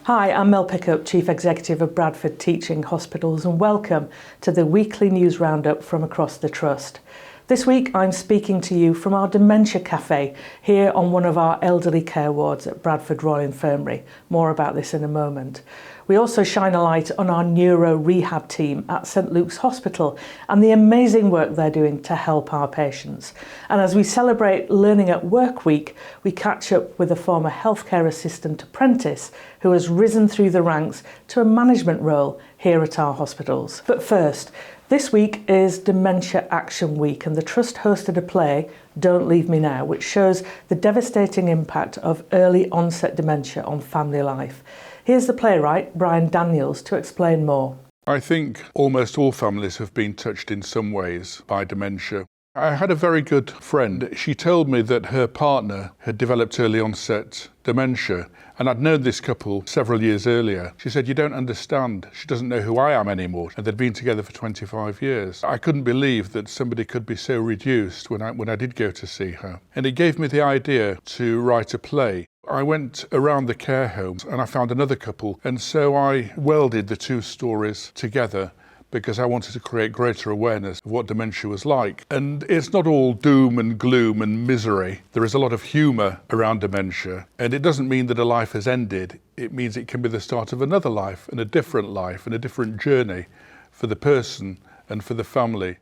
Hi, I'm Mel Pickup, Chief Executive of Bradford Teaching Hospitals, and welcome to the weekly news roundup from across the Trust. This week I'm speaking to you from our Dementia Cafe here on one of our elderly care wards at Bradford Royal Infirmary. More about this in a moment. We also shine a light on our Neuro rehab team at St Luke's Hospital and the amazing work they're doing to help our patients. And as we celebrate Learning at Work Week, we catch up with a former healthcare assistant apprentice who has risen through the ranks to a management role here at our hospitals. But first, this week is Dementia Action Week, and the Trust hosted a play, Don't Leave Me Now, which shows the devastating impact of early onset dementia on family life. Here's the playwright, Brian Daniels, to explain more. I think almost all families have been touched in some ways by dementia. I had a very good friend. She told me that her partner had developed early onset dementia, and I'd known this couple several years earlier. She said, "You don't understand. She doesn't know who I am anymore." And they'd been together for 25 years. I couldn't believe that somebody could be so reduced when I did go to see her. And it gave me the idea to write a play. I went around the care homes and I found another couple, and so I welded the two stories together because I wanted to create greater awareness of what dementia was like. And it's not all doom and gloom and misery. There is a lot of humour around dementia, and it doesn't mean that a life has ended. It means it can be the start of another life and a different journey for the person and for the family.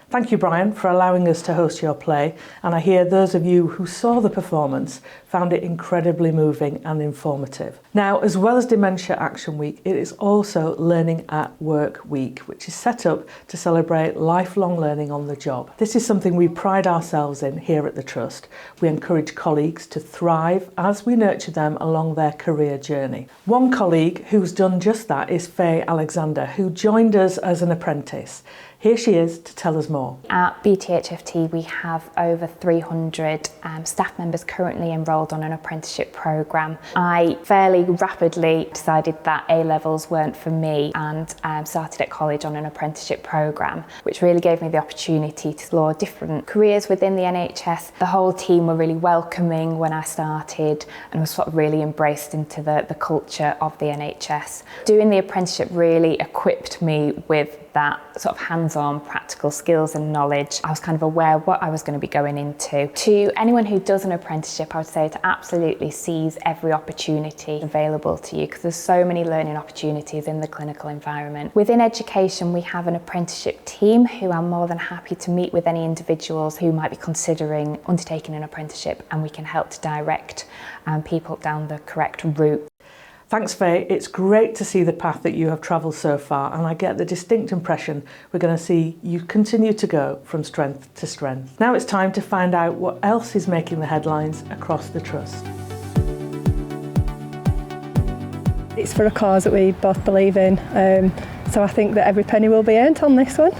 Thank you, Brian, for allowing us to host your play, and I hear those of you who saw the performance found it incredibly moving and informative. Now, as well as Dementia Action Week, it is also Learning at Work Week, which is set up to celebrate lifelong learning on the job. This is something we pride ourselves in here at the Trust. We encourage colleagues to thrive as we nurture them along their career journey. One colleague who's done just that is Faye Alexander, who joined us as an apprentice. Here she is to tell us more. At BTHFT we have over 300 staff members currently enrolled on an apprenticeship programme. I fairly rapidly decided that A-levels weren't for me and started at college on an apprenticeship programme, which really gave me the opportunity to explore different careers within the NHS. The whole team were really welcoming when I started and was sort of really embraced into the culture of the NHS. Doing the apprenticeship really equipped me with that sort of hands-on practical skills and knowledge. I was kind of aware what I was going to be going into. To anyone who does an apprenticeship, I would say to absolutely seize every opportunity available to you, because there's so many learning opportunities in the clinical environment. Within education, we have an apprenticeship team who are more than happy to meet with any individuals who might be considering undertaking an apprenticeship, and we can help to direct people down the correct route. Thanks, Faye. It's great to see the path that you have travelled so far, and I get the distinct impression we're going to see you continue to go from strength to strength. Now it's time to find out what else is making the headlines across the Trust. It's for a cause that we both believe in, so I think that every penny will be earned on this one.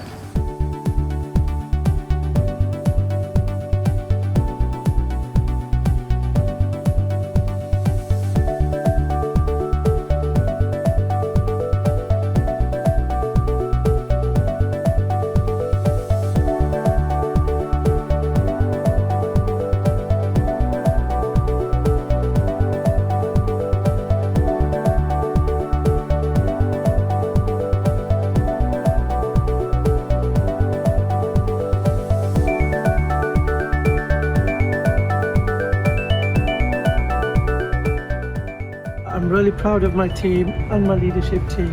I'm really proud of my team and my leadership team,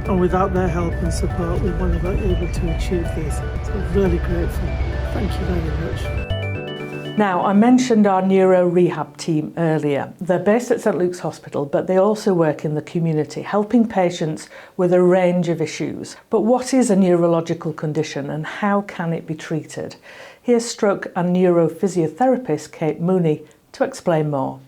and without their help and support we wouldn't have been able to achieve this. So I'm really grateful. Thank you very much. Now, I mentioned our Neuro rehab team earlier. They're based at St Luke's Hospital, but they also work in the community, helping patients with a range of issues. But what is a neurological condition and how can it be treated? Here's stroke and neurophysiotherapist Kate Mooney to explain more.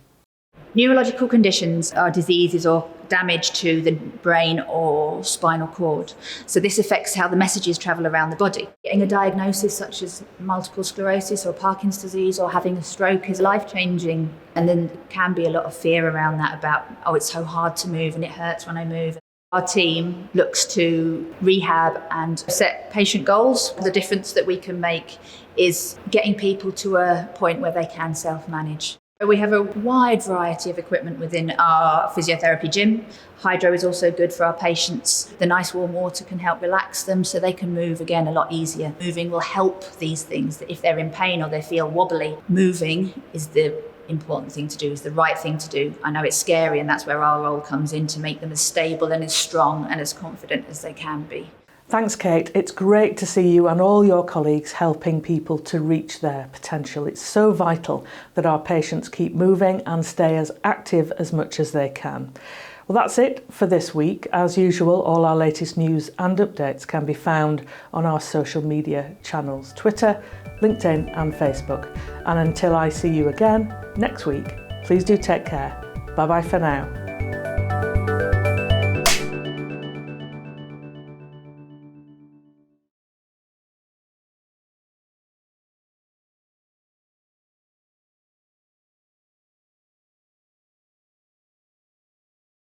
Neurological conditions are diseases or damage to the brain or spinal cord. So this affects how the messages travel around the body. Getting a diagnosis such as multiple sclerosis or Parkinson's disease or having a stroke is life-changing. And then there can be a lot of fear around that about, oh, it's so hard to move and it hurts when I move. Our team looks to rehab and set patient goals. The difference that we can make is getting people to a point where they can self-manage. We have a wide variety of equipment within our physiotherapy gym. Hydro is also good for our patients. The nice warm water can help relax them so they can move again a lot easier. Moving will help these things. If they're in pain or they feel wobbly, moving is the important thing to do, is the right thing to do. I know it's scary, and that's where our role comes in, to make them as stable and as strong and as confident as they can be. Thanks, Kate. It's great to see you and all your colleagues helping people to reach their potential. It's so vital that our patients keep moving and stay as active as much as they can. Well, that's it for this week. As usual, all our latest news and updates can be found on our social media channels, Twitter, LinkedIn and Facebook. And until I see you again next week, please do take care. Bye-bye for now.